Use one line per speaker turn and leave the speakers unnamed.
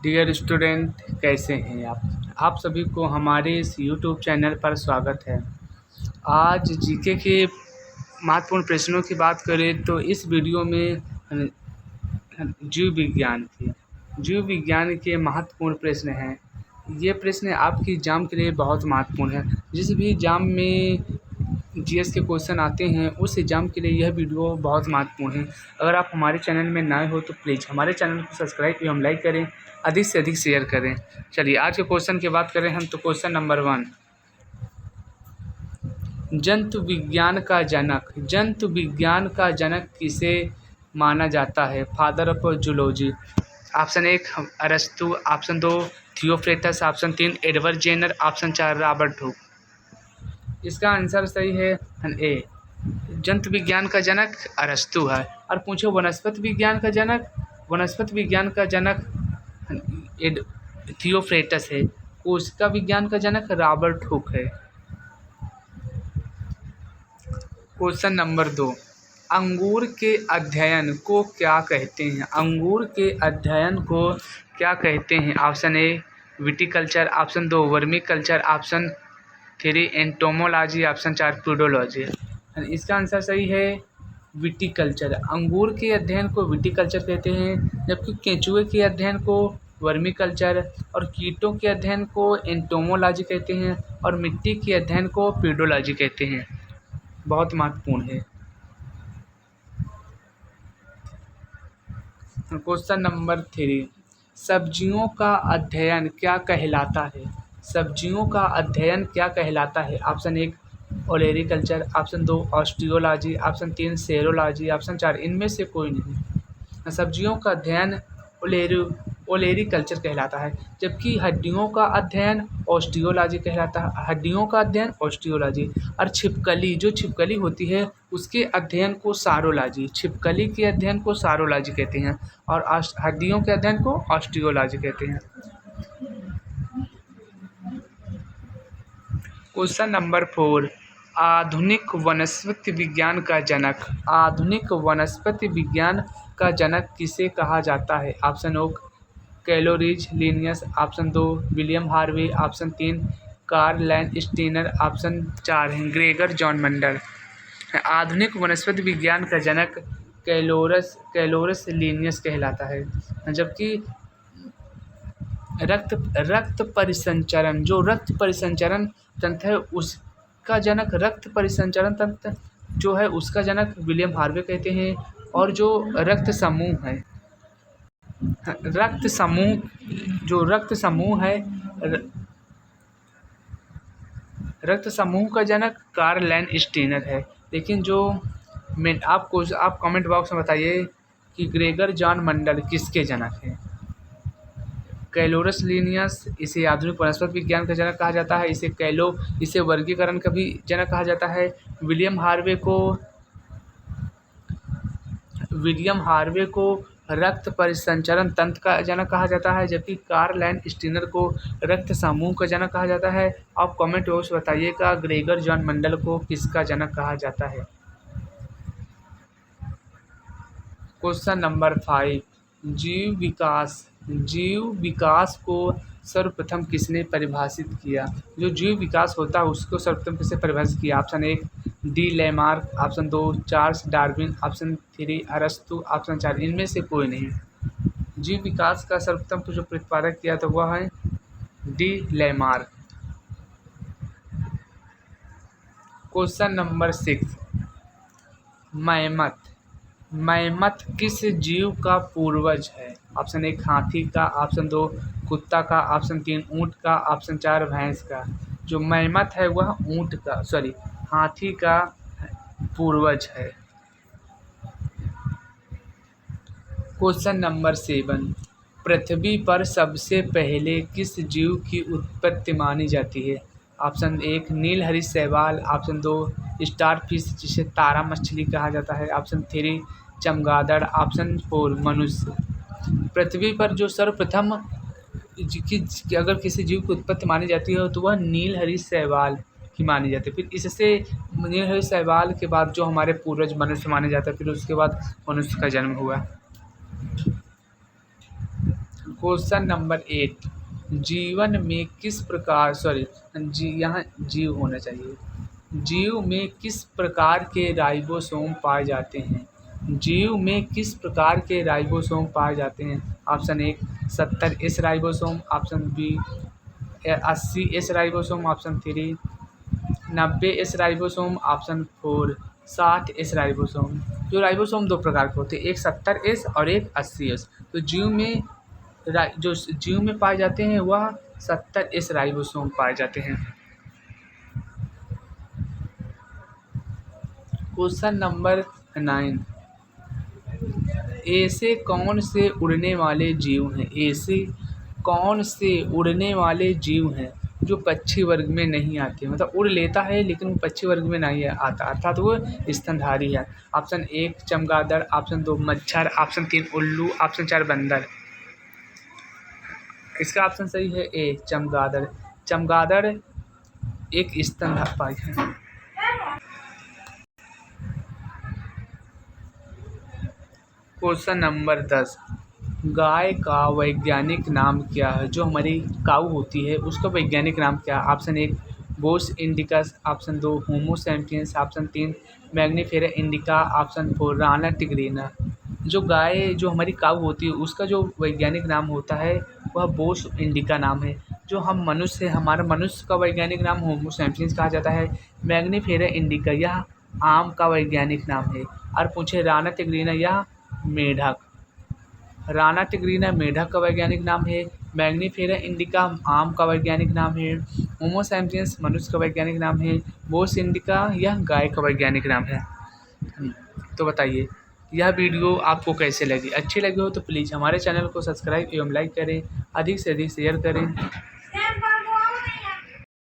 Dear student, कैसे हैं आप सभी को हमारे इस यूट्यूब चैनल पर स्वागत है। आज जीके के महत्वपूर्ण प्रश्नों की बात करें तो इस वीडियो में जीव विज्ञान के महत्वपूर्ण प्रश्न हैं। ये प्रश्न आपकी एग्जाम के लिए बहुत महत्वपूर्ण है। जिस भी एग्जाम में जीएस के क्वेश्चन आते हैं उस एग्ज़ाम के लिए यह वीडियो बहुत महत्वपूर्ण है। अगर आप हमारे चैनल में नए हो तो प्लीज़ हमारे चैनल को सब्सक्राइब एवं लाइक करें, अधिक से अधिक शेयर करें। चलिए आज के क्वेश्चन की बात करें हम तो क्वेश्चन नंबर 1, जंतु विज्ञान का जनक किसे माना जाता है? Father of zoology. ऑप्शन 1 अरस्तु, option 2 Theophrastus, option 3 Edward Jenner, option 4 Robert Hooke. इसका आंसर सही है ए, जंतु विज्ञान का जनक अरस्तु है। और पूछो वनस्पति विज्ञान का जनक थियोफ्रेटस है। कोशिका विज्ञान का जनक रॉबर्ट हुक है। क्वेश्चन नंबर 2, अंगूर के अध्ययन को क्या कहते हैं? अंगूर के अध्ययन को क्या कहते हैं? Option A viticulture, option 2 vermi culture, option 3 entomology, option 4 प्यूडोलॉजी। इसका आंसर सही है विटिकल्चर। अंगूर के अध्ययन को विटिकल्चर कहते हैं, जबकि केंचुए के अध्ययन को वर्मी कल्चर और कीटों के अध्ययन को एंटोमोलॉजी कहते हैं और मिट्टी के अध्ययन को प्यूडोलॉजी कहते हैं। बहुत महत्वपूर्ण है। क्वेश्चन नंबर 3, सब्जियों का अध्ययन क्या कहलाता है? सब्जियों का अध्ययन क्या कहलाता है? Option 1 olericulture, option 2 osteology, option 3 serology, option 4 इनमें से कोई नहीं। सब्जियों का अध्ययन ओलेरीकल्चर कहलाता है, जबकि हड्डियों का अध्ययन ऑस्टियोलॉजी कहलाता है। हड्डियों का अध्ययन ऑस्टियोलॉजी और छिपकली होती है उसके अध्ययन को सारोलॉजी। छिपकली के अध्ययन को सारोलॉजी कहते हैं और हड्डियों के अध्ययन को ऑस्टियोलॉजी कहते हैं। क्वेश्चन नंबर 4, आधुनिक वनस्पति विज्ञान का जनक किसे कहा जाता है? Option 1 Carolus Linnaeus, option 2 William Harvey, option 3 Karl Landsteiner, option 4 है ग्रेगर जॉन मंडल। आधुनिक वनस्पति विज्ञान का जनक कैलोरस लिनियस कहलाता है, जबकि रक्त परिसंचरण तंत्र है उसका जनक उसका जनक विलियम हार्वे कहते हैं। और जो रक्त समूह का जनक कार्ल लैंडस्टीनर है। लेकिन जो आप कमेंट बॉक्स में बताइए कि ग्रेगर जॉन मंडल किसके जनक हैं? कैलोरस लिनियस इसे आधुनिक वनस्पति विज्ञान का जनक कहा जाता है। इसे वर्गीकरण का भी जनक कहा जाता है। विलियम हार्वे को रक्त परिसंचरण तंत्र का जनक कहा जाता है, जबकि कार्ल लैंडस्टीनर को रक्त समूह का जनक कहा जाता है। आप कमेंट बॉक्स बताइएगा ग्रेगर जॉन मंडल को किसका जनक कहा जाता है। क्वेश्चन नंबर 5, जीव विकास को सर्वप्रथम किसने परिभाषित किया? जो जीव विकास होता है उसको सर्वप्रथम किसने परिभाषित किया? Option 1 D Lamarck, option 2 Charles Darwin, option 3 अरस्तु, ऑप्शन 4 इनमें से कोई नहीं। जीव विकास का सर्वप्रथम जो प्रतिपादक किया था वह है D Lamarck. Question number 6, mammoth किस जीव का पूर्वज है? ऑप्शन 1 हाथी का, ऑप्शन 2 कुत्ता का, ऑप्शन 3 ऊँट का, ऑप्शन 4 भैंस का। जो मैमथ है वह हाथी का पूर्वज है। क्वेश्चन नंबर 7, पृथ्वी पर सबसे पहले किस जीव की उत्पत्ति मानी जाती है? ऑप्शन 1 नीलहरी शैवाल, ऑप्शन 2 स्टारफिश जिसे तारा मछली कहा जाता है, ऑप्शन 3 चमगादड़, ऑप्शन 4 मनुष्य। पृथ्वी पर जो सर्वप्रथम अगर किसी जीव की उत्पत्ति मानी जाती है तो वह नीलहरी शैवाल की मानी जाती है। फिर इससे नीलहरी शैवाल के बाद जो हमारे पूर्वज मनुष्य माने जाते हैं, फिर उसके बाद मनुष्य का जन्म हुआ। क्वेश्चन नंबर 8, जीवन में किस प्रकार यहाँ जीव होना चाहिए। जीव में किस प्रकार के राइबोसोम पाए जाते हैं। जीव में किस प्रकार के राइबोसोम पाए जाते हैं। Option 1 70S ribosome, option B 80S ribosome, option 3 90S ribosome, option 4 60S ribosome. जो राइबोसोम दो प्रकार के होते हैं, एक 70S और एक 80S। तो जो जीव में पाए जाते हैं वह 70S राइबोसोम पाए जाते हैं। क्वेश्चन नंबर 9, ऐसे कौन से उड़ने वाले जीव हैं। ऐसे कौन से उड़ने वाले जीव हैं जो पक्षी वर्ग में नहीं आते। मतलब उड़ लेता है लेकिन वो पक्षी वर्ग में नहीं आता, अर्थात वो स्तनधारी है। ऑप्शन 1 चमगादड़, ऑप्शन 2 मच्छर, ऑप्शन 3 उल्लू, ऑप्शन 4 बंदर। इसका ऑप्शन सही है ए चमगादड़। चमगादड़ एक स्तनधारी है। क्वेश्चन नंबर 10, गाय का वैज्ञानिक नाम क्या है। जो हमारी काऊ होती है उसका वैज्ञानिक नाम क्या है। Option 1 Bos indicus, option 2 Homo sapiens, option 3 Mangifera indica, option 4 Rana tigrina. जो हमारी काऊ होती है उसका जो वैज्ञानिक नाम होता है वह बोस इंडिका नाम है। जो हम मनुष्य है, हमारा मनुष्य का वैज्ञानिक नाम होमो सैपियंस कहा जाता है। मैग्नीफेरा इंडिका यह आम का वैज्ञानिक नाम है। और पूछे राना टिग्रीना यह मेढक। राना टिग्रीना मेढक का वैज्ञानिक नाम है। मैग्नीफेरा इंडिका आम का वैज्ञानिक नाम है। होमो सैपियंस मनुष्य का वैज्ञानिक नाम है। बोस इंडिका यह गाय का वैज्ञानिक नाम है। तो बताइए यह वीडियो आपको कैसे लगी। अच्छी लगी हो तो प्लीज़ हमारे चैनल को सब्सक्राइब एवं लाइक करें, अधिक से अधिक शेयर करें।